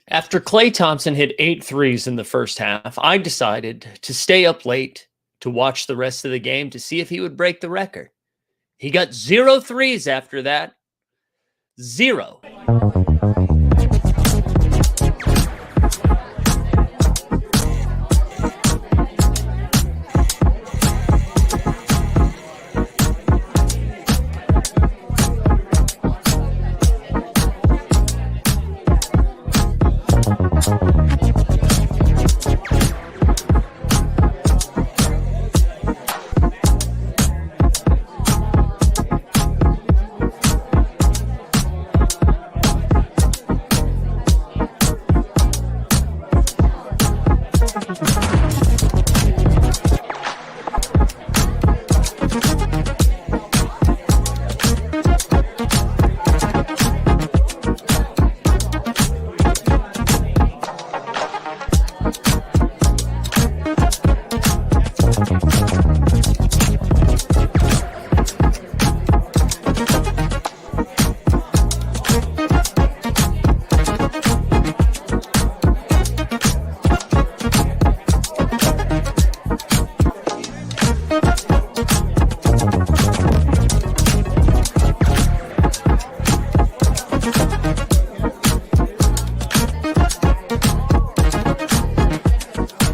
After Klay Thompson hit 8 threes in the first half, I decided to stay up late to watch the rest of the game to see if he would break the record. He got 0 threes after that. 0.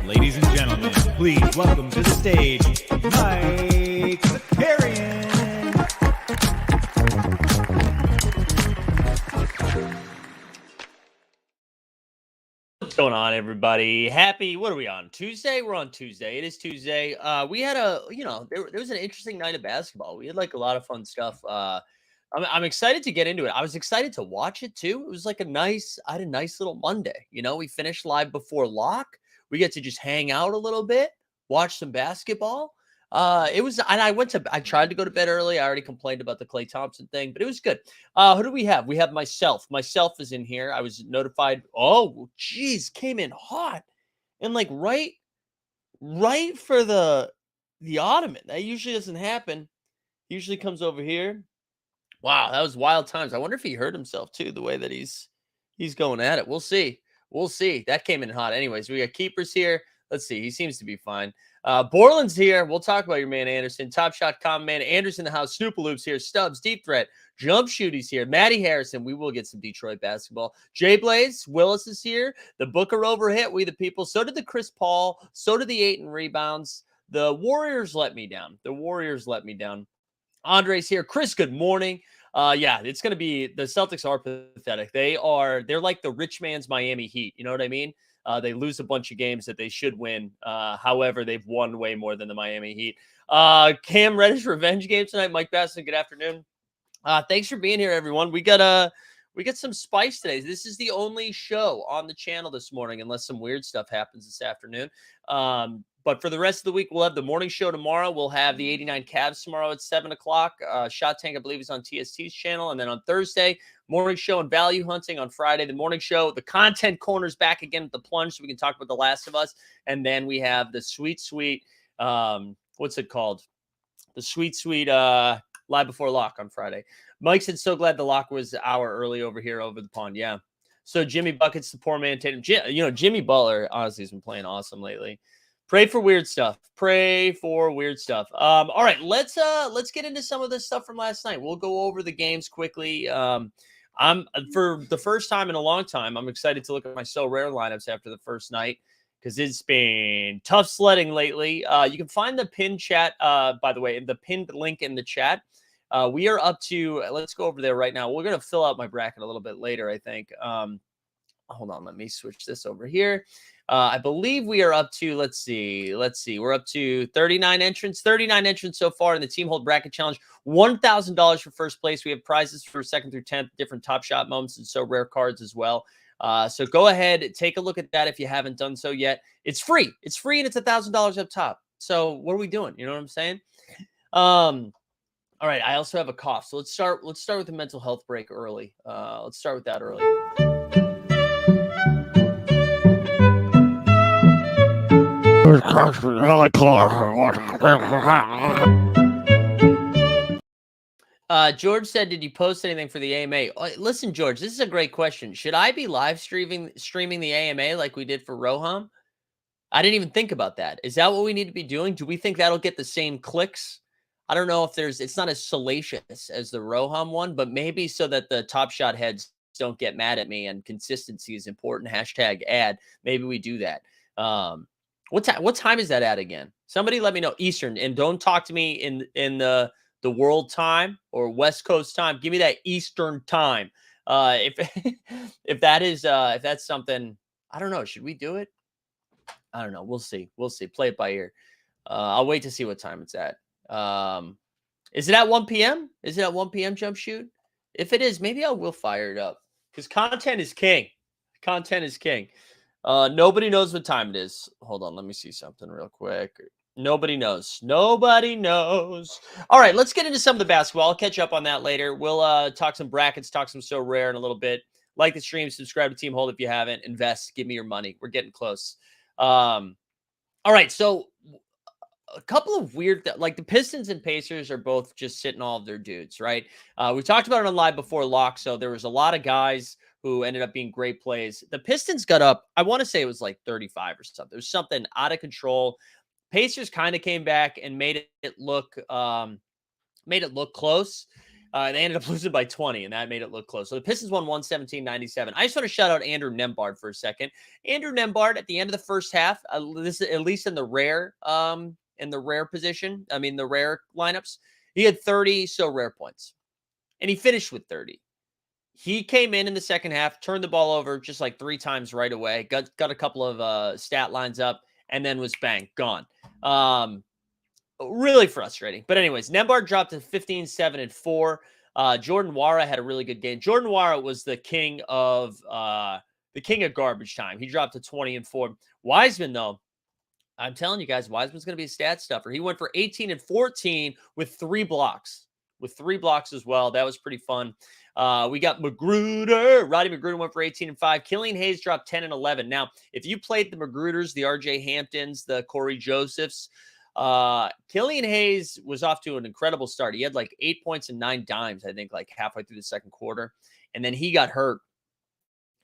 Ladies and gentlemen, please welcome to the stage, Mike Zakarian. What's going on, everybody? What are we on? Tuesday? We're on Tuesday. It is Tuesday. We had there was an interesting night of basketball. We had like a lot of fun stuff. I'm excited to get into it. I was excited to watch it too. It was like I had a nice little Monday. We finished live before lock. We get to just hang out a little bit, watch some basketball. And I tried to go to bed early. I already complained about the Klay Thompson thing, but it was good. Who do we have? We have myself. Myself is in here. I was notified. Oh, geez, came in hot. And like right for the ottoman. That usually doesn't happen. Usually comes over here. Wow, that was wild times. I wonder if he hurt himself too, the way that he's going at it. We'll see. We'll see. That came in hot. Anyways, we got keepers here. Let's see. He seems to be fine. Borland's here. We'll talk about your man Anderson. Top Shot Common Man. Anderson in the house. Snoopaloop's here. Stubbs, Deep Threat. Jump Shooty's here. Matty Harrison. We will get some Detroit basketball. Jay Blaze. Willis is here. The Booker over hit. We the people. So did the Chris Paul. So did the 8 and rebounds. The Warriors let me down. Andre's here. Chris, good morning. It's going to be the Celtics are pathetic. They're like the rich man's Miami Heat. You know what I mean? They lose a bunch of games that they should win. However, they've won way more than the Miami Heat. Cam Reddish revenge game tonight. Mike Basson, good afternoon. Thanks for being here, everyone. We got some spice today. This is the only show on the channel this morning, unless some weird stuff happens this afternoon. But for the rest of the week, we'll have the morning show tomorrow. We'll have the 89 Cavs tomorrow at 7 o'clock. Shot Tank, I believe, is on TST's channel. And then on Thursday, morning show and value hunting. On Friday, the morning show. The content corner's back again at the plunge, so we can talk about The Last of Us. And then we have the sweet, what's it called? The sweet, Live Before Lock on Friday. Mike said, so glad the lock was an hour early over here over the pond. Yeah. So Jimmy Buckets, the poor man Tatum. Jimmy Butler, honestly, has been playing awesome lately. Pray for weird stuff. All right, let's get into some of this stuff from last night. We'll go over the games quickly. I'm for the first time in a long time, I'm excited to look at my So Rare lineups after the first night because it's been tough sledding lately. You can find the pinned chat, by the way, the pinned link in the chat. We are up to, let's go over there right now. We're going to fill out my bracket a little bit later, I think. Hold on, let me switch this over here. I believe we are up to, let's see. We're up to 39 entrants so far in the Team Hold Bracket Challenge. $1,000 for first place. We have prizes for 2nd through 10th, different Top Shot moments and So Rare cards as well. So go ahead, take a look at that if you haven't done so yet. It's free. And it's $1,000 up top. So what are we doing? You know what I'm saying? All right. I also have a cough. So let's start with the mental health break early. Let's start with that early. George said, did you post anything for the AMA? Listen, George, this is a great question. Should I be live streaming the AMA like we did for Roham? I didn't even think about that. Is that what we need to be doing? Do we think that'll get the same clicks? I don't know if it's not as salacious as the Roham one, but maybe so that the Top Shot heads don't get mad at me and consistency is important. Hashtag ad. Maybe we do that. What time is that at again? Somebody let me know. Eastern, and don't talk to me in the world time or West Coast time. Give me that Eastern time. If if that's something, I don't know. Should we do it? I don't know. We'll see. We'll see. Play it by ear. I'll wait to see what time it's at. Is it at 1 p.m.? Is it at 1 p.m. jump shoot? If it is, maybe I will fire it up because content is king. Content is king. Nobody knows what time it is. Hold on. Let me see something real quick. Nobody knows. Nobody knows. All right. Let's get into some of the basketball. I'll catch up on that later. We'll talk some brackets, talk some So Rare in a little bit. Like the stream, subscribe to Team Hold if you haven't. Invest. Give me your money. We're getting close. All right. So a couple of weird, like the Pistons and Pacers are both just sitting all of their dudes, right? We talked about it on live before lock. So there was a lot of guys who ended up being great plays. The Pistons got up, I want to say it was like 35 or something. There's something out of control. Pacers kind of came back and made it look close. They ended up losing by 20, and that made it look close. So the Pistons won 117-97. I just want to shout out Andrew Nembhard for a second. Andrew Nembhard at the end of the first half, this at least in the rare position. I mean the rare lineups, he had 30 So Rare points, and he finished with 30. He came in the second half, turned the ball over just like 3 times right away. Got a couple of stat lines up, and then was bang gone. Really frustrating. But anyways, Nembhard dropped to 15, 7, and 4. Jordan Nwora had a really good game. Jordan Nwora was the king of garbage time. He dropped to 20 and 4. Wiseman, though, I'm telling you guys, Wiseman's going to be a stat stuffer. He went for 18 and 14 with 3 blocks. With 3 blocks as well. That was pretty fun. We got Magruder. Roddy Magruder went for 18 and 5. Killian Hayes dropped 10 and 11. Now, if you played the Magruders, the RJ Hamptons, the Corey Josephs, Killian Hayes was off to an incredible start. He had like 8 points and 9 dimes, I think, like halfway through the second quarter. And then he got hurt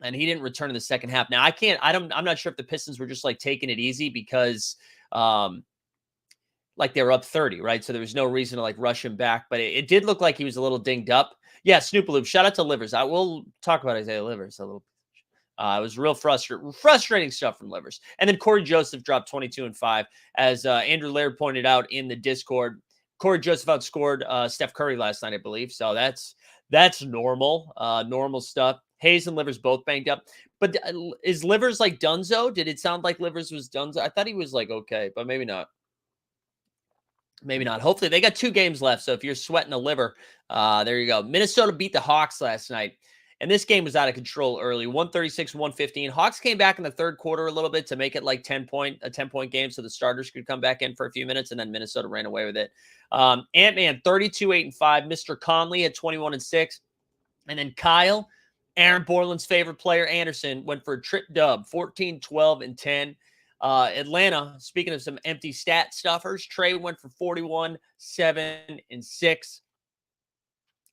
and he didn't return in the second half. Now I'm not sure if the Pistons were just like taking it easy because, like they were up 30, right? So there was no reason to like rush him back, but it did look like he was a little dinged up. Yeah. Snoopaloop, shout out to Livers. I will talk about Isaiah Livers a little. It was real frustrating stuff from Livers. And then Corey Joseph dropped 22 and 5. As Andrew Laird pointed out in the Discord, Corey Joseph outscored Steph Curry last night, I believe. So that's normal, normal stuff. Hayes and Livers both banged up. But is Livers like Dunzo? Did it sound like Livers was Dunzo? I thought he was like okay, but maybe not. Maybe not. Hopefully, they got 2 games left. So if you're sweating a liver, there you go. Minnesota beat the Hawks last night. And this game was out of control early, 136-115. Hawks came back in the third quarter a little bit to make it like a 10-point game so the starters could come back in for a few minutes, and then Minnesota ran away with it. Ant-Man, 32-8-5. Mr. Conley at 21-6. And then Kyle, Aaron Borland's favorite player, Anderson, went for a trip dub, 14, 12, and 10. Atlanta, speaking of some empty stat stuffers, Trey went for 41, 7, and 6.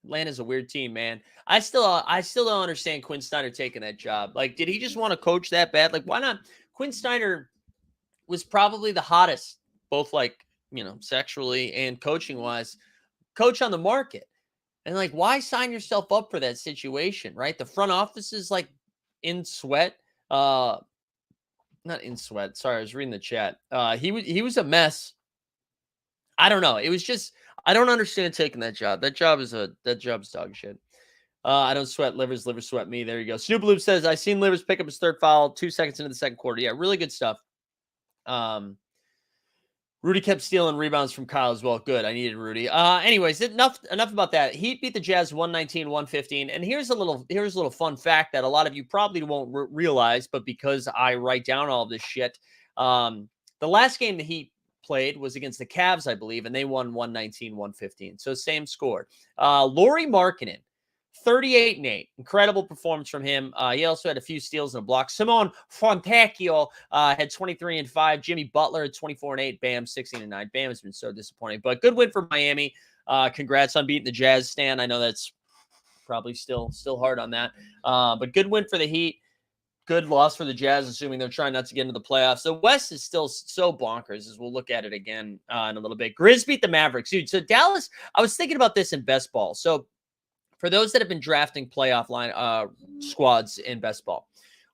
Atlanta's a weird team, man. I still don't understand Quinn Snyder taking that job. Like, did he just want to coach that bad? Like, why not? Quinn Snyder was probably the hottest, both like, sexually and coaching wise, coach on the market. And like, why sign yourself up for that situation, right? The front office is like in sweat. Not in sweat. Sorry, I was reading the chat. He was a mess. I don't know. It was just, I don't understand taking that job. That job's dog shit. I don't sweat Livers. Livers sweat me. There you go. Snoop Loop says, I seen Livers pick up his third foul 2 seconds into the second quarter. Yeah, really good stuff. Rudy kept stealing rebounds from Kyle as well. Good. I needed Rudy. Anyways, enough about that. Heat beat the Jazz 119-115. And here's a little fun fact that a lot of you probably won't realize, but because I write down all this shit, the last game the Heat played was against the Cavs, I believe, and they won 119-115. So same score. Lauri Markkanen, 38-8. Incredible performance from him. He also had a few steals and a block. Simone Fontecchio had 23 and 5. Jimmy Butler had 24 and 8. Bam, 16 and 9. Bam has been so disappointing, but good win for Miami. Congrats on beating the Jazz, Stan. I know that's probably still hard on that. But good win for the Heat. Good loss for the Jazz, assuming they're trying not to get into the playoffs. The West is still so bonkers, as we'll look at it again in a little bit. Grizz beat the Mavericks. Dude, so Dallas, I was thinking about this in best ball. So for those that have been drafting playoff line squads in best ball,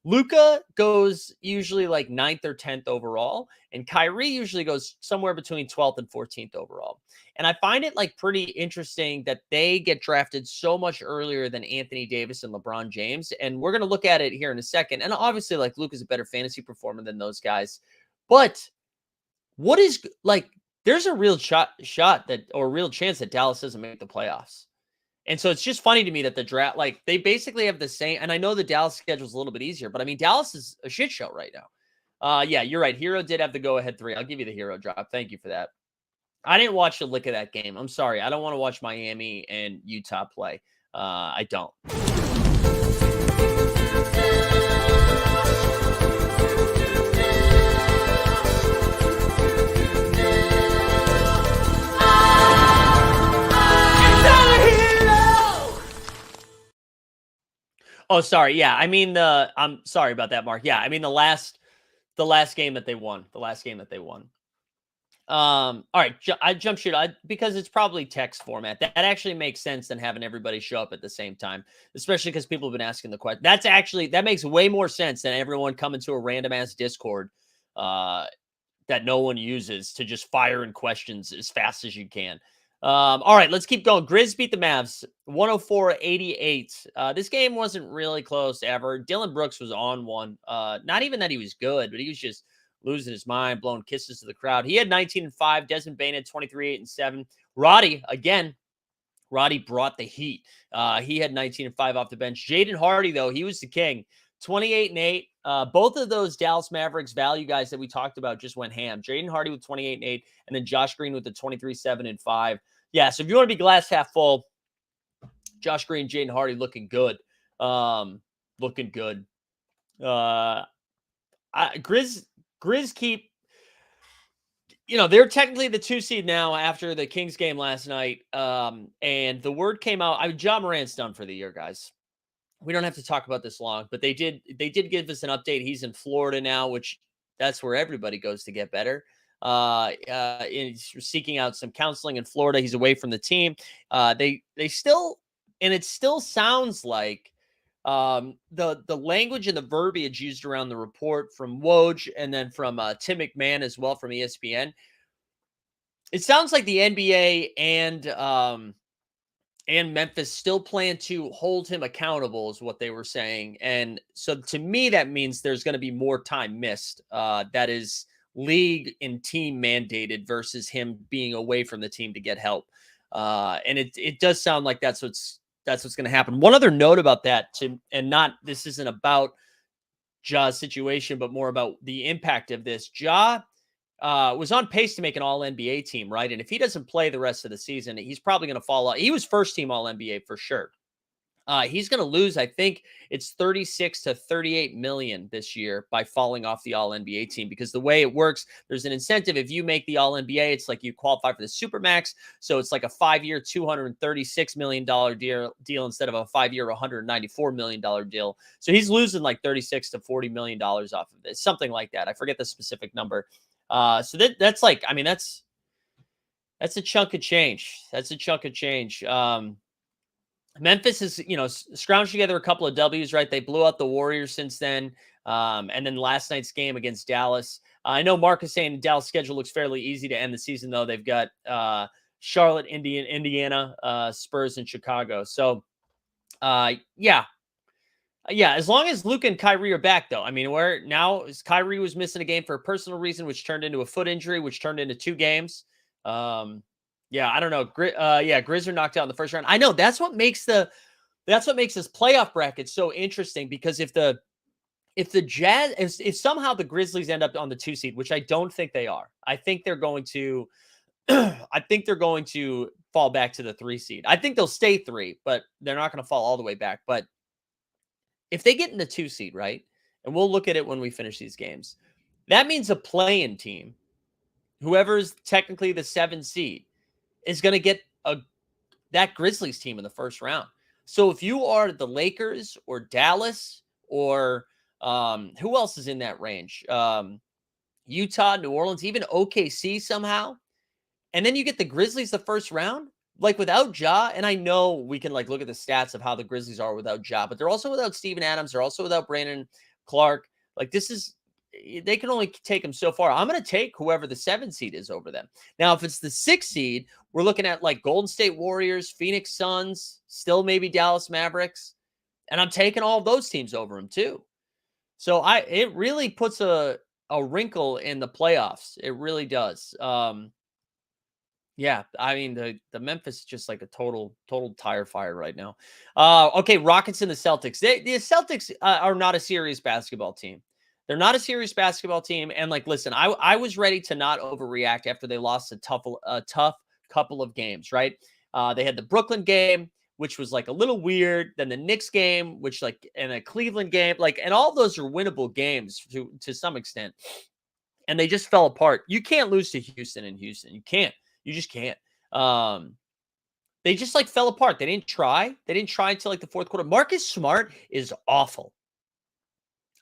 Luka goes usually like 9th or 10th overall, and Kyrie usually goes somewhere between 12th and 14th overall. And I find it like pretty interesting that they get drafted so much earlier than Anthony Davis and LeBron James. And we're going to look at it here in a second. And obviously, like, Luka's a better fantasy performer than those guys. But what is like, there's a real shot that, or a real chance that Dallas doesn't make the playoffs. And so it's just funny to me that the draft, like, they basically have the same. And I know the Dallas schedule is a little bit easier, but I mean, Dallas is a shit show right now. Yeah, you're right. Hero did have the go-ahead 3. I'll give you the Hero drop. Thank you for that. I didn't watch a lick of that game. I'm sorry. I don't want to watch Miami and Utah play. I don't. Oh, sorry. Yeah, I mean I'm sorry about that, Mark. Yeah, I mean the last game that they won. All right, I jump shoot because it's probably text format. That actually makes sense than having everybody show up at the same time, especially because people have been asking the question. That makes way more sense than everyone coming to a random ass Discord that no one uses to just fire in questions as fast as you can. All right, let's keep going. Grizz beat the Mavs 104-88. This game wasn't really close ever. Dylan Brooks was on one. Not even that he was good, but he was just losing his mind, blowing kisses to the crowd. He had 19 and 5. Desmond Bane had 23, 8 and 7. Roddy brought the heat. He had 19 and 5 off the bench. Jaden Hardy, though, he was the king. 28 and 8. Both of those Dallas Mavericks value guys that we talked about just went ham. Jaden Hardy with 28 and 8, and then Josh Green with the 23, 7 and 5. Yeah, so if you want to be glass half full, Josh Green, Jaden Hardy looking good. Looking good. Grizz keep, they're technically the 2 seed now after the Kings game last night. And the word came out. Ja Morant's done for the year, guys. We don't have to talk about this long, but they did give us an update. He's in Florida now, which that's where everybody goes to get better. He's seeking out some counseling in Florida. He's away from the team. They still, and it still sounds like the language and the verbiage used around the report from Woj and then from Tim McMahon as well from ESPN. It sounds like the NBA and Memphis still plan to hold him accountable is what they were saying. And so to me, that means there's going to be more time missed. That is league and team mandated versus him being away from the team to get help. And it does sound like that's what's going to happen. One other note about that, this isn't about Ja's situation, but more about the impact of this. Ja was on pace to make an all-NBA team, right? And if he doesn't play the rest of the season, he's probably going to fall out. He was first team all-NBA for sure. He's going to lose, I think it's 36 to 38 million this year by falling off the all-NBA team, because the way it works, there's an incentive. If you make the all-NBA, it's like you qualify for the Supermax. So it's like a 5-year, $236 million deal instead of a 5-year, $194 million deal. So he's losing like 36 to $40 million off of this, something like that. I forget the specific number. So that's like, I mean, that's a chunk of change. Memphis is, scrounged together a couple of W's, right? They blew out the Warriors since then. And then last night's game against Dallas. I know Mark is saying Dallas' schedule looks fairly easy to end the season, though. They've got Charlotte, Indiana, Spurs, and Chicago. So, yeah, as long as Luka and Kyrie are back, though. I mean, Kyrie was missing a game for a personal reason, which turned into a foot injury, which turned into 2 games. Yeah, I don't know. Grizz are knocked out in the first round. I know that's what makes this playoff bracket so interesting, because if somehow the Grizzlies end up on the 2 seed, which I don't think they are, I think they're going to fall back to the 3 seed. I think they'll stay 3, but they're not going to fall all the way back. But if they get in the 2 seed, right, and we'll look at it when we finish these games, that means a play-in team, whoever's technically the 7 seed, is going to get that Grizzlies team in the first round. So if you are the Lakers or Dallas or who else is in that range? Utah, New Orleans, even OKC somehow. And then you get the Grizzlies the first round, like without Ja. And I know we can like look at the stats of how the Grizzlies are without Ja, but they're also without Steven Adams. They're also without Brandon Clark. Like this is, they can only take them so far. I'm going to take whoever the 7 seed is over them. Now, if it's the 6 seed, we're looking at like Golden State Warriors, Phoenix Suns, still maybe Dallas Mavericks. And I'm taking all of those teams over them too. So it really puts a wrinkle in the playoffs. It really does. Yeah, I mean the Memphis is just like a total tire fire right now. Okay, Rockets and the Celtics. The Celtics are not a serious basketball team. They're not a serious basketball team. And like, listen, I was ready to not overreact after they lost a tough couple of games. Right? They had the Brooklyn game, which was like a little weird. Then the Knicks game, which like, and a Cleveland game, like, and all those are winnable games to some extent. And they just fell apart. You can't lose to Houston in Houston. You can't. You just can't. They just like fell apart. They didn't try. They didn't try until like the fourth quarter. Marcus Smart is awful.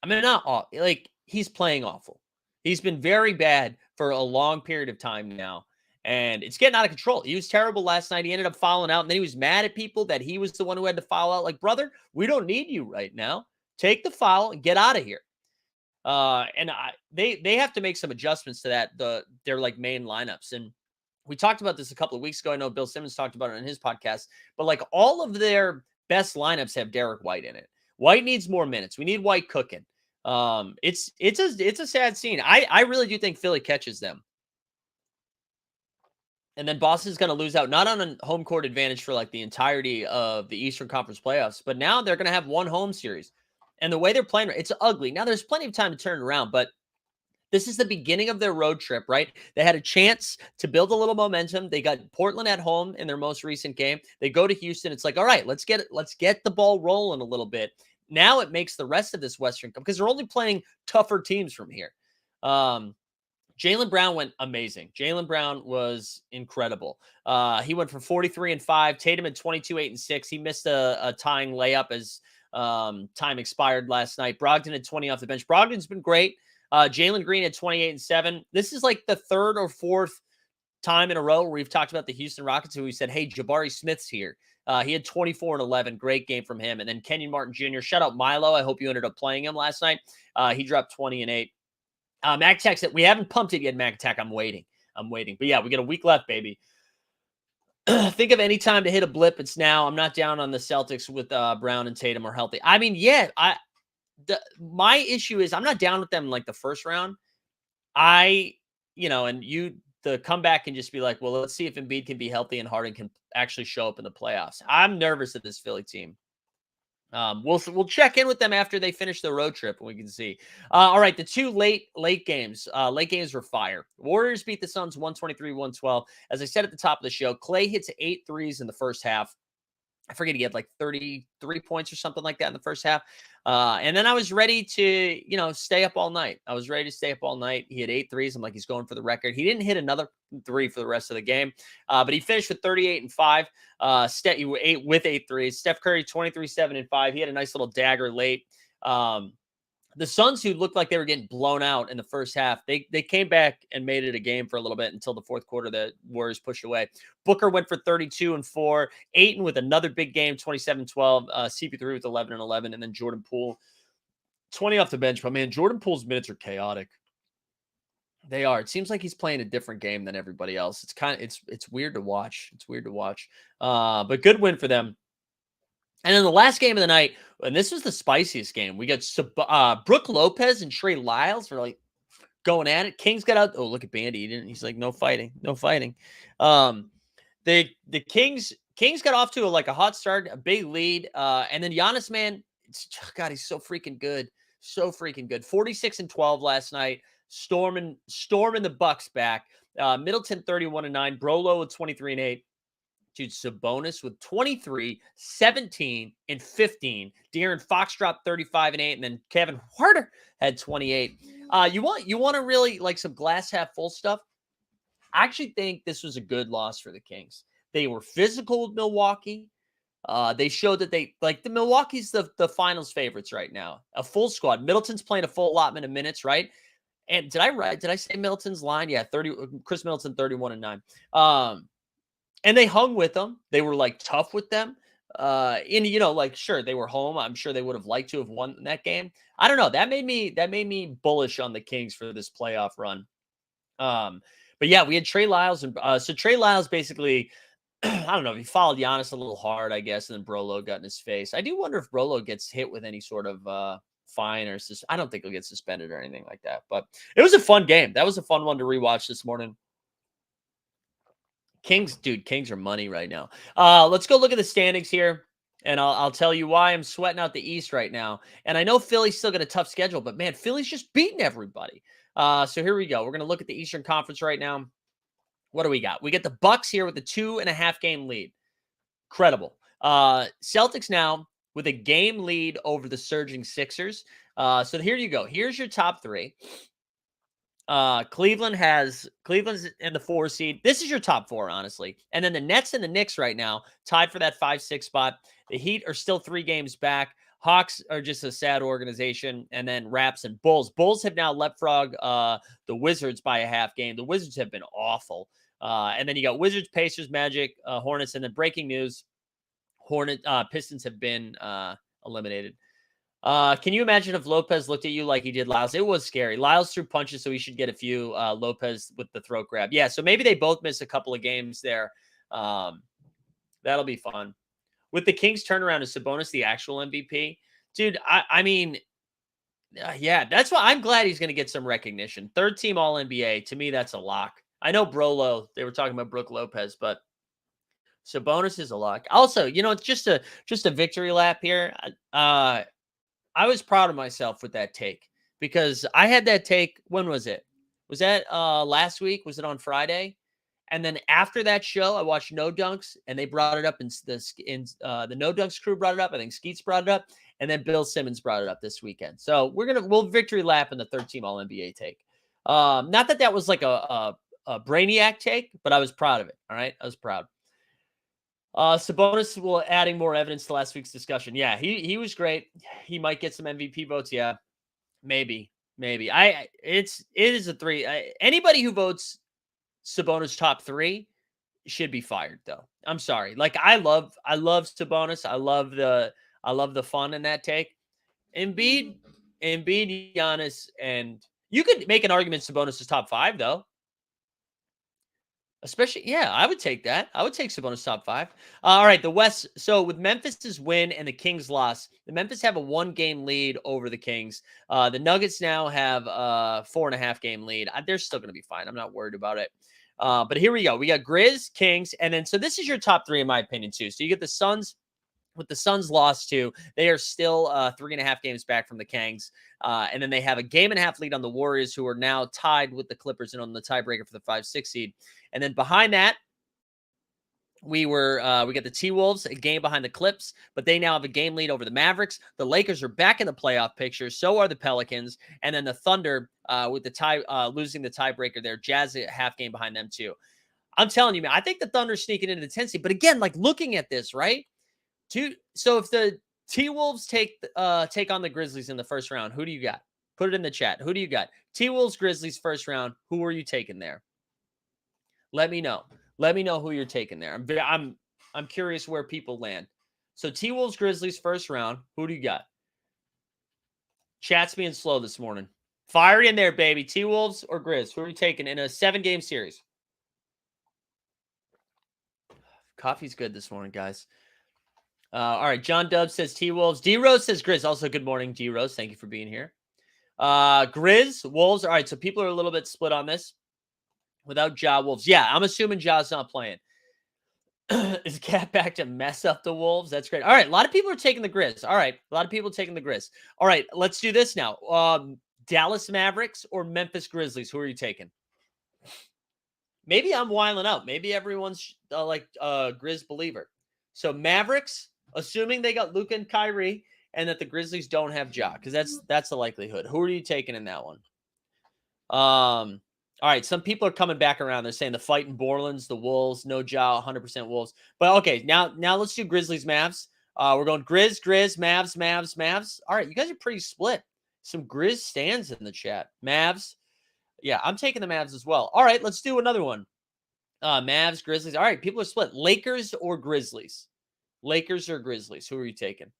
I mean, not awful. Like he's playing awful. He's been very bad for a long period of time now. And it's getting out of control. He was terrible last night. He ended up fouling out. And then he was mad at people that he was the one who had to foul out. Like, brother, we don't need you right now. Take the foul and get out of here. And they have to make some adjustments to that. Their like main lineups. And we talked about this a couple of weeks ago. I know Bill Simmons talked about it on his podcast, but like all of their best lineups have Derek White in it. White needs more minutes. We need White cooking. It's a sad scene. I really do think Philly catches them. And then Boston's going to lose out, not on a home court advantage for like the entirety of the Eastern Conference playoffs, but now they're going to have one home series. And the way they're playing, it's ugly. Now there's plenty of time to turn it around, but this is the beginning of their road trip, right? They had a chance to build a little momentum. They got Portland at home in their most recent game. They go to Houston. It's like, all right, let's get the ball rolling a little bit. Now it makes the rest of this Western Cup because they're only playing tougher teams from here. Jaylen Brown went amazing. Jaylen Brown was incredible. He went for 43 and 5. Tatum at 22, 8 and 6. He missed a tying layup as time expired last night. Brogdon had 20 off the bench. Brogdon's been great. Jalen Green at 28 and 7. This is like the third or fourth time in a row where we've talked about the Houston Rockets who we said, hey, Jabari Smith's here. He had 24 and 11. Great game from him. And then Kenyon Martin Jr. Shout out Milo. I hope you ended up playing him last night. He dropped 20 and 8. Mac Tech said, we haven't pumped it yet, Mac Tech. I'm waiting. But yeah, we got a week left, baby. Think of any time to hit a blip. It's now. I'm not down on the Celtics with Brown and Tatum are healthy. I mean, yeah, my issue is I'm not down with them in like the first round. The comeback can just be like, well, let's see if Embiid can be healthy and Harden can actually show up in the playoffs. I'm nervous at this Philly team. We'll check in with them after they finish the road trip and we can see. All right, the two late games. Late games were fire. Warriors beat the Suns 123-112. As I said at the top of the show, Clay hits 8 threes in the first half. I forget, he had like 33 points or something like that in the first half. And then I was ready to, stay up all night. He had 8 threes. I'm like, he's going for the record. He didn't hit another 3 for the rest of the game. But he finished with 38 and 5. With 8 threes. Steph Curry, 23, 7 and 5. He had a nice little dagger late. The Suns, who looked like they were getting blown out in the first half, they came back and made it a game for a little bit until the fourth quarter. The Warriors pushed away. Booker went for 32 and 4. Ayton with another big game, 27-12. CP3 with 11 and 11. And then Jordan Poole, 20 off the bench. But, man, Jordan Poole's minutes are chaotic. They are. It seems like he's playing a different game than everybody else. It's weird to watch. But good win for them. And then the last game of the night, and this was the spiciest game. We got Brooke Lopez and Trey Lyles for like going at it. Kings got out. Oh, look at Bandy. He's like, no fighting. The Kings got off to a hot start, a big lead. And then Giannis, man, God, he's so freaking good. 46 and 12 last night. Storming the Bucks back. Middleton 31 and 9. Brolo with 23 and 8. Dude, Sabonis with 23, 17, and 15. De'Aaron Fox dropped 35 and 8, and then Kevin Huerter had 28. You want to really like some glass half full stuff? I actually think this was a good loss for the Kings. They were physical with Milwaukee. They showed that the Milwaukee's the finals favorites right now. A full squad. Middleton's playing a full allotment of minutes, right? And did I say Middleton's line? Yeah, 30. Chris Middleton, 31-9. And they hung with them. They were like tough with them. And like sure they were home. I'm sure they would have liked to have won that game. I don't know. That made me bullish on the Kings for this playoff run. But yeah, we had Trey Lyles, and so Trey Lyles basically, I don't know if he followed Giannis a little hard, I guess, and then Brolo got in his face. I do wonder if Brolo gets hit with any sort of fine or I don't think he'll get suspended or anything like that. But it was a fun game. That was a fun one to rewatch this morning. Kings are money right now. Let's go look at the standings here, and I'll tell you why I'm sweating out the East right now. And I know Philly's still got a tough schedule, but man, Philly's just beating everybody. So here we go. We're going to look at the Eastern Conference right now. What do we got? We get the Bucks here with a 2.5 game lead. Incredible. Celtics now with a game lead over the surging Sixers. So here you go. Here's your top three. Cleveland's in the 4 seed. This is your top 4, honestly. And then the Nets and the Knicks right now tied for that 5-6 spot. The Heat are still 3 games back. Hawks are just a sad organization. And then Raps and Bulls. Bulls have now leapfrogged the Wizards by a half game. The Wizards have been awful. And then you got Wizards, Pacers, Magic, Hornets, and then breaking news: Pistons have been eliminated. Can you imagine if Lopez looked at you like he did Lyles? It was scary. Lyles threw punches, so he should get a few. Lopez with the throat grab. Yeah, so maybe they both miss a couple of games there. That'll be fun. With the Kings turnaround, is Sabonis the actual MVP? Dude, I mean, yeah, that's why I'm glad he's going to get some recognition. 3rd team All-NBA. To me, that's a lock. I know Brolo, they were talking about Brook Lopez, but Sabonis is a lock. Also, it's just a victory lap here. I was proud of myself with that take because I had that take. When was it? Was that last week? Was it on Friday? And then after that show, I watched No Dunks, and they brought it up in the No Dunks crew brought it up. I think Skeets brought it up, and then Bill Simmons brought it up this weekend. So we'll victory lap in the 3rd team All-NBA take. Not that was like a brainiac take, but I was proud of it. All right, I was proud. Sabonis will adding more evidence to last week's discussion. Yeah, he was great. He might get some MVP votes. Yeah, maybe. It is a 3. Anybody who votes Sabonis top 3 should be fired, though. I'm sorry. Like I love Sabonis. I love the fun in that take. Embiid, Giannis, and you could make an argument Sabonis is top 5, though. Especially, yeah, I would take that. I would take Sabonis top 5. All right, the West. So with Memphis's win and the Kings' loss, the Memphis have a 1-game lead over the Kings. The Nuggets now have a 4.5 game lead. They're still going to be fine. I'm not worried about it. But here we go. We got Grizz, Kings, and then so this is your top 3 in my opinion too. So you get the Suns. With the Suns lost to, they are still 3.5 games back from the Kings. And then they have a 1.5 game lead on the Warriors, who are now tied with the Clippers and on the tiebreaker for the 5-6 seed. And then behind that, we got the T-Wolves, a game behind the Clips, but they now have a game lead over the Mavericks. The Lakers are back in the playoff picture. So are the Pelicans. And then the Thunder with the tie losing the tiebreaker there. Jazz a half game behind them too. I'm telling you, man, I think the Thunder's sneaking into the 10th seed. But again, like looking at this, right? So if the T-Wolves take on the Grizzlies in the first round, who do you got? Put it in the chat. Who do you got? T-Wolves, Grizzlies first round. Who are you taking there? Let me know. Let me know who you're taking there. I'm curious where people land. So T-Wolves, Grizzlies first round. Who do you got? Chat's being slow this morning. Fire in there, baby. T-Wolves or Grizz? Who are you taking in a 7-game series? Coffee's good this morning, guys. All right, John Dubs says T-Wolves. D-Rose says Grizz. Also, good morning, D-Rose. Thank you for being here. Grizz, Wolves. All right, so people are a little bit split on this. Without Ja, Wolves. Yeah, I'm assuming Ja's not playing. Is Cat back to mess up the Wolves? That's great. All right, a lot of people are taking the Grizz. All right, a lot of people taking the Grizz. All right, let's do this now. Dallas Mavericks or Memphis Grizzlies? Who are you taking? Maybe I'm wiling out. Maybe everyone's like a Grizz believer. So Mavericks, assuming they got Luka and Kyrie, and that the Grizzlies don't have Ja, because that's the likelihood. Who are you taking in that one? All right, some people are coming back around. They're saying the Fighting Borlands, the Wolves, no jow, 100% Wolves. But okay, now let's do Grizzlies, Mavs. We're going Grizz, Mavs, Mavs, Mavs. All right, you guys are pretty split. Some Grizz stands in the chat. Mavs. Yeah, I'm taking the Mavs as well. All right, let's do another one. Mavs, Grizzlies. All right, people are split. Lakers or Grizzlies? Lakers or Grizzlies? Who are you taking?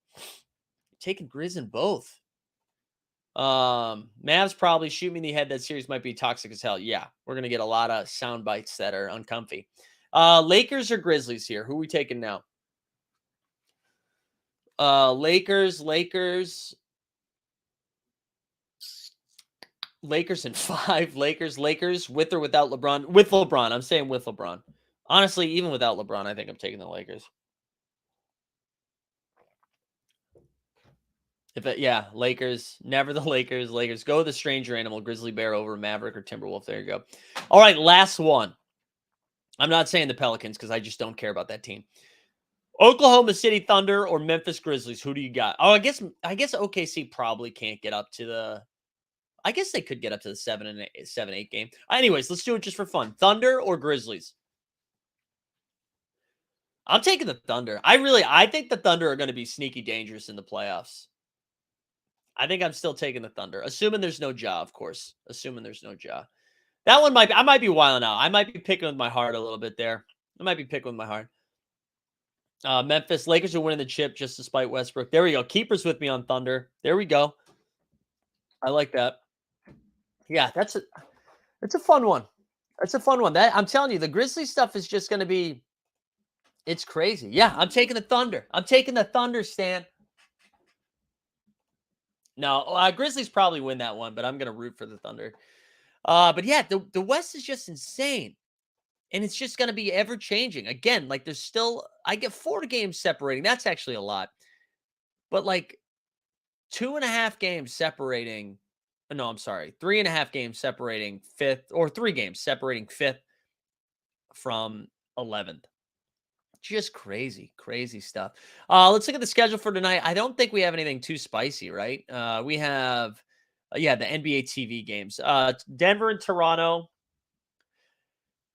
Taking Grizz in both. Mavs probably shoot me in the head. That series might be toxic as hell. Yeah, we're gonna get a lot of sound bites that are uncomfy. Lakers or Grizzlies here? Who are we taking now? Lakers in 5. Lakers with or without LeBron? With LeBron. I'm saying with LeBron. Honestly, even without LeBron, I think I'm taking the Lakers. Yeah, Lakers. Never the Lakers. Lakers. Go the stranger animal. Grizzly Bear over Maverick or Timberwolf. There you go. All right, last one. I'm not saying the Pelicans because I just don't care about that team. Oklahoma City Thunder or Memphis Grizzlies. Who do you got? Oh, I guess OKC probably can't get up to the. I guess they could get up to the 7-8 game. Anyways, let's do it just for fun. Thunder or Grizzlies? I'm taking the Thunder. I think the Thunder are going to be sneaky dangerous in the playoffs. I think I'm still taking the Thunder, assuming there's no Ja, of course. Assuming there's no Ja. That one I might be wilding out. I might be picking with my heart a little bit there. I might be picking with my heart. Memphis, Lakers are winning the chip just despite Westbrook. There we go. Keepers with me on Thunder. There we go. I like that. Yeah, it's a fun one. It's a fun one. That I'm telling you, the Grizzlies stuff is just going to be, it's crazy. Yeah, I'm taking the Thunder. I'm taking the Thunder, Stan. No, Grizzlies probably win that one, but I'm going to root for the Thunder. But yeah, the West is just insane. And it's just going to be ever changing. Again, like there's still, I get 4 games separating. That's actually a lot. But like 2.5 games separating. No, I'm sorry. 3.5 games separating 5th, or 3 games separating 5th from 11th. Just crazy, crazy stuff. Let's look at the schedule for tonight. I don't think we have anything too spicy, right? We have, the NBA TV games. Denver and Toronto.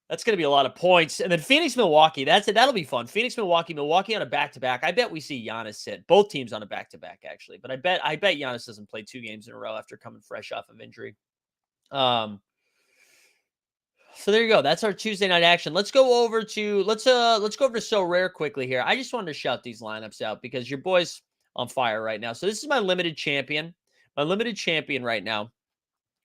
That's going to be a lot of points. And then Phoenix, Milwaukee. That's it. That'll be fun. Phoenix, Milwaukee on a back-to-back. I bet we see Giannis sit. Both teams on a back-to-back, actually. But I bet Giannis doesn't play 2 games in a row after coming fresh off of injury. So there you go. That's our Tuesday night action. Let's go over to So Rare quickly here. I just wanted to shout these lineups out because your boy's on fire right now. So this is my limited champion. My limited champion right now.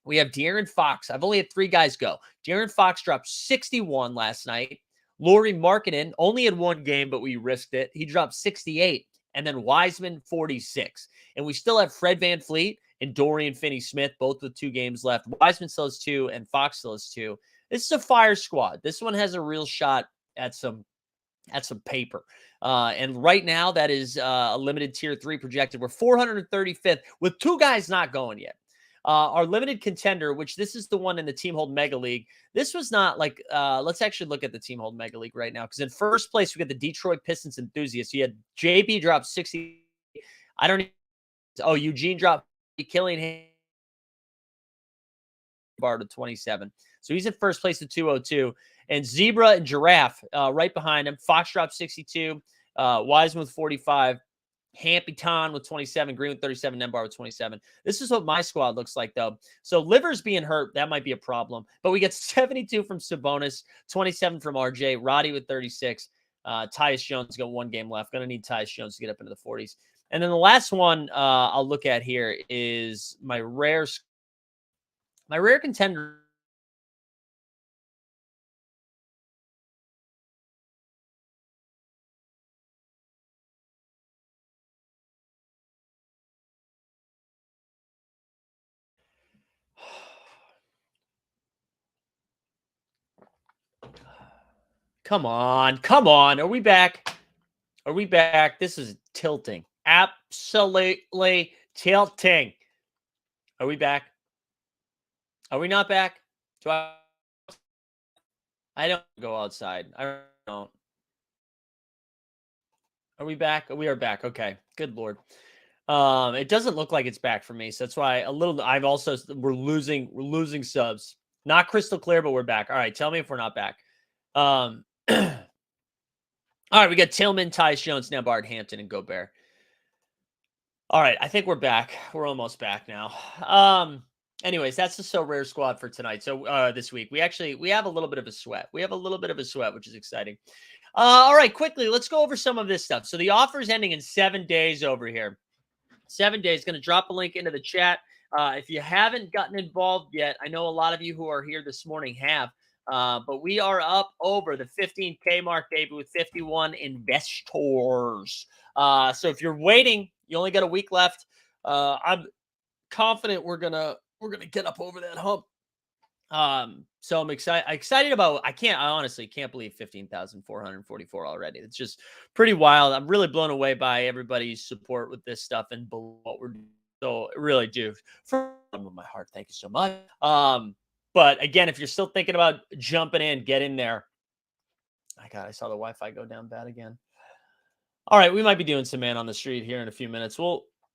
We have De'Aaron Fox. I've only had 3 guys go. De'Aaron Fox dropped 61 last night. Lauri Markkanen only had 1 game, but we risked it. He dropped 68. And then Wiseman, 46. And we still have Fred VanVleet and Dorian Finney-Smith, both with 2 games left. Wiseman still has 2, and Fox still has 2. This is a fire squad. This one has a real shot at some paper. And right now, that is a limited tier 3 projected. We're 435th with 2 guys not going yet. Our limited contender, which this is the one in the Team Hold Mega League. This was not like, let's actually look at the Team Hold Mega League right now. Because in first place, we got the Detroit Pistons enthusiasts. You had JB drop 60. I don't know. Oh, Eugene dropped, Killian bar to 27. So he's in first place at 202. And Zebra and Giraffe right behind him. Fox dropped 62. Wiseman with 45. Hampiton with 27, Green with 37, Nembar with 27. This is what my squad looks like, though. So Livers being hurt, that might be a problem. But we get 72 from Sabonis, 27 from RJ, Roddy with 36. Tyus Jones got 1 game left. Going to need Tyus Jones to get up into the 40s. And then the last one I'll look at here is my rare contender. Come on. Are we back? This is tilting. Absolutely tilting. Are we back? Are we not back? I don't go outside. I don't. Are we back? We are back. Okay. Good Lord. It doesn't look like it's back for me. So that's why we're losing subs. Not crystal clear, but we're back. All right, tell me if we're not back. All right, we got Tillman, Tyus Jones, Nebard, Hampton, and Gobert. All right, I think we're back. We're almost back now. Anyways, that's the So Rare squad for tonight. So this week, we have a little bit of a sweat. We have a little bit of a sweat, which is exciting. All right, quickly, let's go over some of this stuff. So the offer is ending in 7 days over here. 7 days. Going to drop a link into the chat. If you haven't gotten involved yet, I know a lot of you who are here this morning have. But we are up over the 15K mark, baby, with 51 investors. So if you're waiting, you only got a week left. I'm confident we're gonna get up over that hump. So I'm excited about. I honestly can't believe 15,444 already. It's just pretty wild. I'm really blown away by everybody's support with this stuff and what we're doing. So I really do from my heart. Thank you so much. But again, if you're still thinking about jumping in, get in there. I saw the Wi-Fi go down bad again. All right, we might be doing some man on the street here in a few minutes.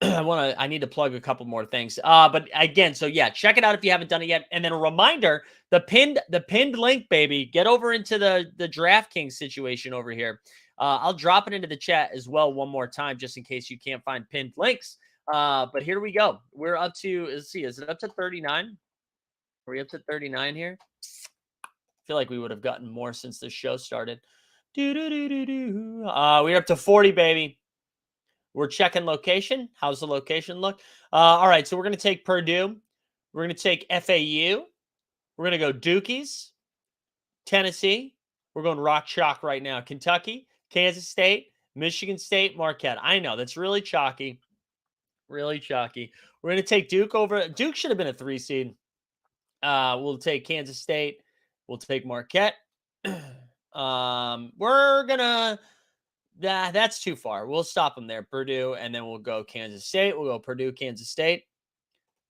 I need to plug a couple more things. But again, so yeah, check it out if you haven't done it yet. And then a reminder, the pinned link, baby, get over into the DraftKings situation over here. I'll drop it into the chat as well one more time, just in case you can't find pinned links. But here we go. We're up to, let's see, is it up to 39? Are we up to 39 here? I feel like we would have gotten more since the show started. We're up to 40, baby. We're checking location. How's the location look? All right, so we're going to take Purdue. We're going to take FAU. We're going to go Dukies, Tennessee. We're going Rock Chalk right now. Kentucky, Kansas State, Michigan State, Marquette. I know, that's really chalky. Really chalky. We're going to take Duke over. Duke should have been a 3 seed. We'll take Kansas State. We'll take Marquette. We're going to... that's too far. We'll stop them there. Purdue, and then we'll go Kansas State. We'll go Purdue, Kansas State.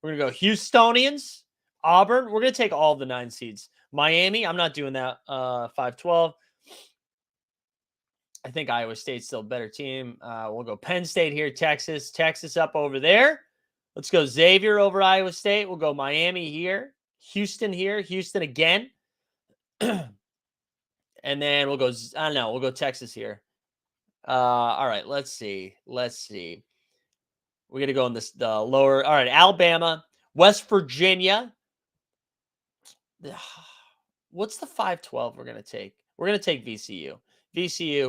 We're going to go Houstonians, Auburn. We're going to take all the 9 seeds. Miami, I'm not doing that. 5-12. I think Iowa State's still a better team. We'll go Penn State here, Texas. Texas up over there. Let's go Xavier over Iowa State. We'll go Miami here. Houston here. Houston again. And then we'll go, I don't know, we'll go Texas here. All right, let's see. We're going to go in the lower. All right, Alabama, West Virginia. What's the 5-12 we're going to take? We're going to take VCU.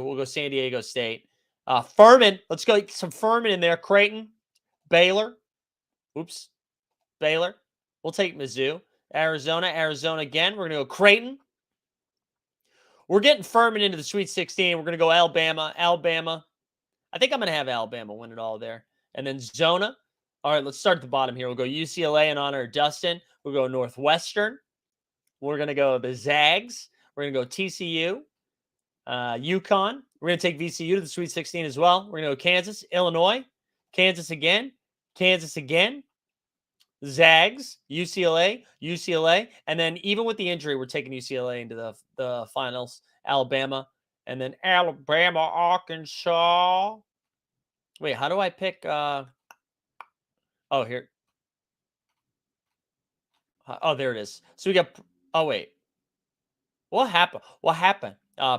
We'll go San Diego State. Furman, let's go some Furman in there. Creighton, Baylor. Baylor. We'll take Mizzou. Arizona again. We're going to go Creighton. We're getting Furman into the Sweet 16. We're going to go Alabama. I think I'm going to have Alabama win it all there. And then Zona. All right, let's start at the bottom here. We'll go UCLA in honor of Dustin. We'll go Northwestern. We're going to go the Zags. We're going to go TCU. UConn. We're going to take VCU to the Sweet 16 as well. We're going to go Kansas, Illinois. Kansas again. Zags, UCLA, and then even with the injury, we're taking UCLA into the finals. Alabama, and then Alabama, Arkansas. Wait, how do I pick? Oh, here. Oh, there it is. So we got. Oh wait, what happened?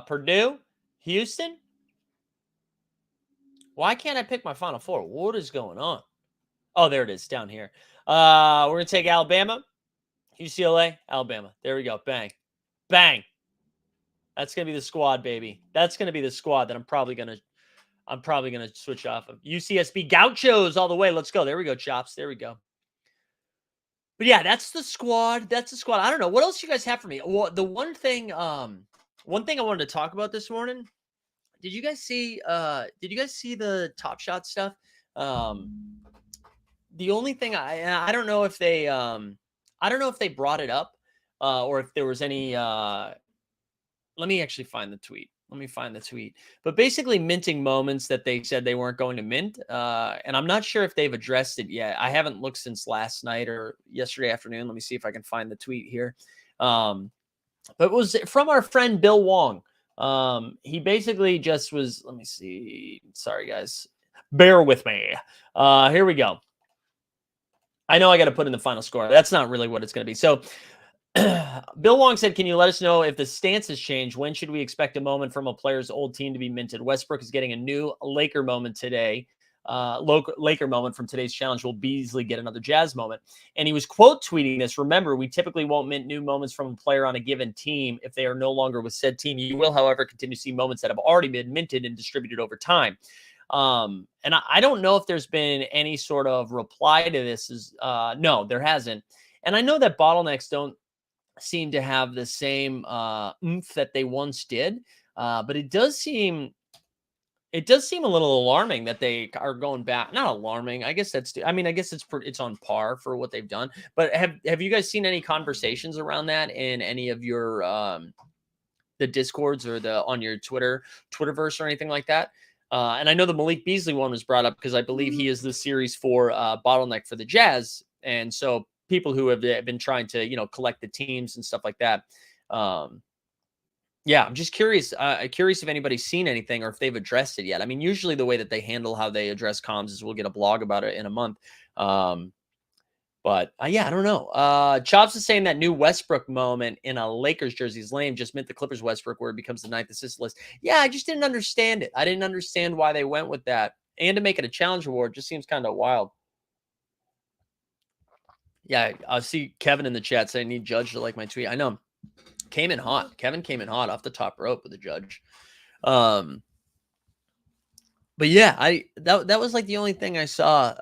Purdue, Houston. Why can't I pick my Final Four? What is going on? Oh, there it is down here. We're going to take Alabama, UCLA, Alabama. There we go. Bang. That's going to be the squad, baby. That's going to be the squad that I'm probably going to switch off of. UCSB Gauchos all the way. Let's go. There we go, Chops. There we go. But yeah, that's the squad. I don't know. What else you guys have for me? Well, the one thing I wanted to talk about this morning. Did you guys see the Top Shot stuff? The only thing I don't know if they brought it up or if there was any let me actually find the tweet. But basically minting moments that they said they weren't going to mint. And I'm not sure if they've addressed it yet. I haven't looked since last night or yesterday afternoon. Let me see if I can find the tweet here. But it was from our friend Bill Wong. He basically just was, let me see. Sorry, guys. Bear with me. Here we go. I know I got to put in the final score. That's not really what it's going to be. So Bill Wong said, can you let us know if the stance has changed? When should we expect a moment from a player's old team to be minted? Westbrook is getting a new Laker moment today. Laker moment from today's challenge. Will Beasley get another Jazz moment? And he was quote tweeting this. Remember, we typically won't mint new moments from a player on a given team if they are no longer with said team. You will, however, continue to see moments that have already been minted and distributed over time. And I don't know if there's been any sort of reply to this. No, there hasn't. And I know that bottlenecks don't seem to have the same oomph that they once did, but it does seem a little alarming that they are going back. Not alarming, I guess I guess it's on par for what they've done. But have you guys seen any conversations around that in any of your the Discords or on your Twitterverse or anything like that? And I know the Malik Beasley one was brought up because I believe he is the Series 4 bottleneck for the Jazz, and so people who have been trying to, collect the teams and stuff like that. Yeah, I'm just curious. Curious if anybody's seen anything or if they've addressed it yet. I mean, usually the way that they handle how they address comms is we'll get a blog about it in a month. But yeah, I don't know. Chops is saying that new Westbrook moment in a Lakers jersey is lame. Just mint the Clippers Westbrook where it becomes the 9th assist list. Yeah, I just didn't understand it. I didn't understand why they went with that. And to make it a challenge award just seems kind of wild. Yeah, I see Kevin in the chat saying, need Judge to like my tweet. I know. Came in hot. Kevin came in hot off the top rope with the Judge. But yeah, that was like the only thing I saw.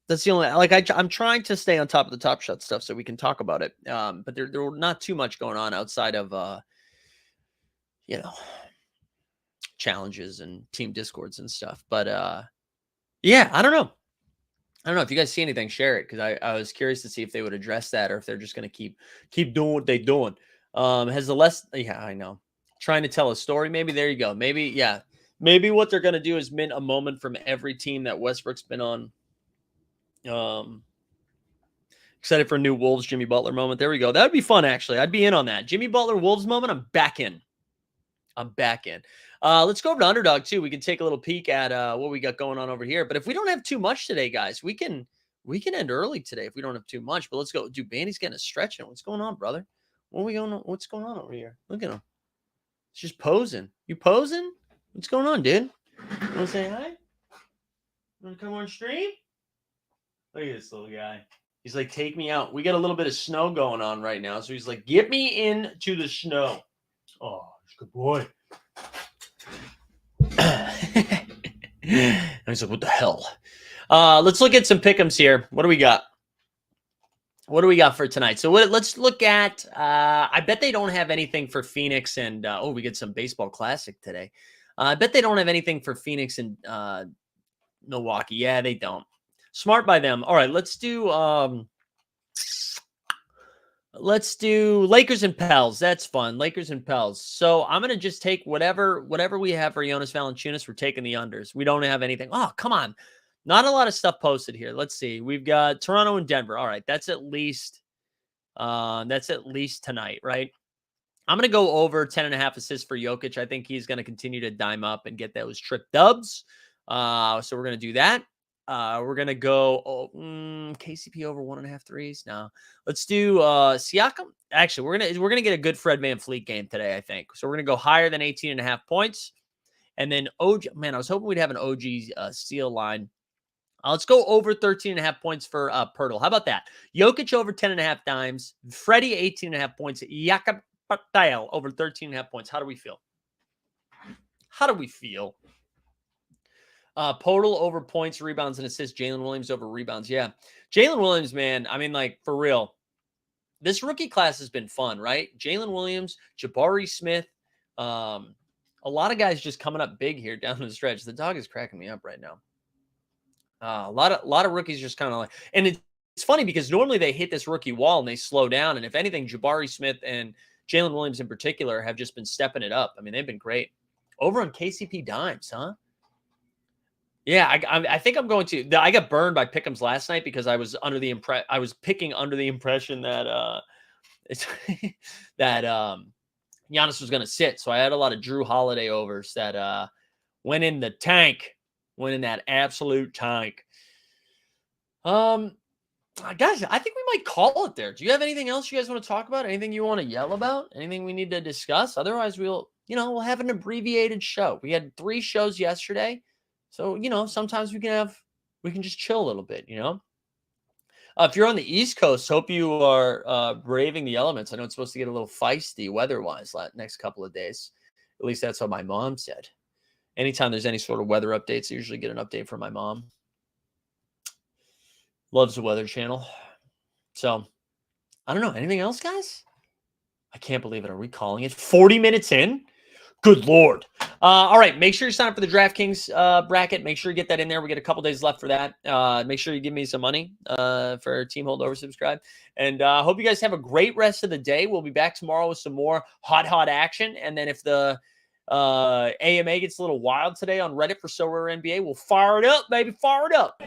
That's the only, I'm trying to stay on top of the Top Shot stuff so we can talk about it. But there were not too much going on outside of, challenges and team discords and stuff. But yeah, I don't know. If you guys see anything, share it, because I was curious to see if they would address that or if they're just going to keep doing what they're doing. Yeah, I know. Trying to tell a story. Maybe there you go. Maybe, yeah. Maybe what they're going to do is mint a moment from every team that Westbrook's been on. Excited for a new Wolves Jimmy Butler moment. There we go. That would be fun, actually. I'd be in on that. Jimmy Butler Wolves moment. I'm back in. Let's go over to Underdog too. We can take a little peek at what we got going on over here. But if we don't have too much today, guys, we can end early today if we don't have too much. But let's go. Dude, Bandy's getting a stretch in. What's going on, brother? What's going on over here? Look at him. It's just posing. You posing? What's going on, dude? You want to say hi? You want to come on stream? Look at this little guy. He's like, take me out. We got a little bit of snow going on right now. So he's like, get me into the snow. Oh, he's a good boy. And he's like, what the hell? Let's look at some pick'ems here. What do we got? What do we got for tonight? So let's look at, I bet they don't have anything for Phoenix and, we get some baseball classic today. I bet they don't have anything for Phoenix and Milwaukee. Yeah, they don't. Smart by them. All right, let's do Lakers and Pels. That's fun. Lakers and Pels. So I'm going to just take whatever we have for Jonas Valanciunas. We're taking the unders. We don't have anything. Oh, come on. Not a lot of stuff posted here. Let's see. We've got Toronto and Denver. All right. That's at least tonight, right? I'm going to go over 10.5 assists for Jokic. I think he's going to continue to dime up and get those trip dubs. So we're going to do that. We're going to go KCP over 1.5 threes. No, let's do Siakam. Actually, we're going to get a good Fred VanVleet game today, I think. So we're going to go higher than 18.5 points. And then OG, man, I was hoping we'd have an OG steal line. Let's go over 13.5 points for Pirtle. How about that? Jokic over 10.5 dimes. Freddie 18.5 points. Jakob Patel over 13.5 points. How do we feel? Podal over points, rebounds, and assists. Jalen Williams over rebounds. Yeah. Jalen Williams, man. I mean, like, for real. This rookie class has been fun, right? Jalen Williams, Jabari Smith. A lot of guys just coming up big here down the stretch. The dog is cracking me up right now. A lot of rookies just kind of like, and it's funny because normally they hit this rookie wall and they slow down. And if anything, Jabari Smith and Jalen Williams in particular have just been stepping it up. I mean, they've been great. Over on KCP dimes, huh? Yeah, I think I'm going to. I got burned by pick'ems last night because I was picking under the impression that that Giannis was going to sit. So I had a lot of Drew Holiday overs that went in the tank, went in that absolute tank. Guys, I think we might call it there. Do you have anything else you guys want to talk about? Anything you want to yell about? Anything we need to discuss? Otherwise, we'll have an abbreviated show. We had 3 shows yesterday. So, sometimes we can just chill a little bit, If you're on the East Coast, hope you are braving the elements. I know it's supposed to get a little feisty weather-wise next couple of days. At least that's what my mom said. Anytime there's any sort of weather updates, I usually get an update from my mom. Loves the Weather Channel. So, I don't know. Anything else, guys? I can't believe it. Are we calling it 40 minutes in? Good Lord. All right. Make sure you sign up for the DraftKings bracket. Make sure you get that in there. We get a couple days left for that. Make sure you give me some money for Team Hold Over Subscribe. And I hope you guys have a great rest of the day. We'll be back tomorrow with some more hot action. And then if the AMA gets a little wild today on Reddit for So Rare NBA, we'll fire it up, baby. Fire it up.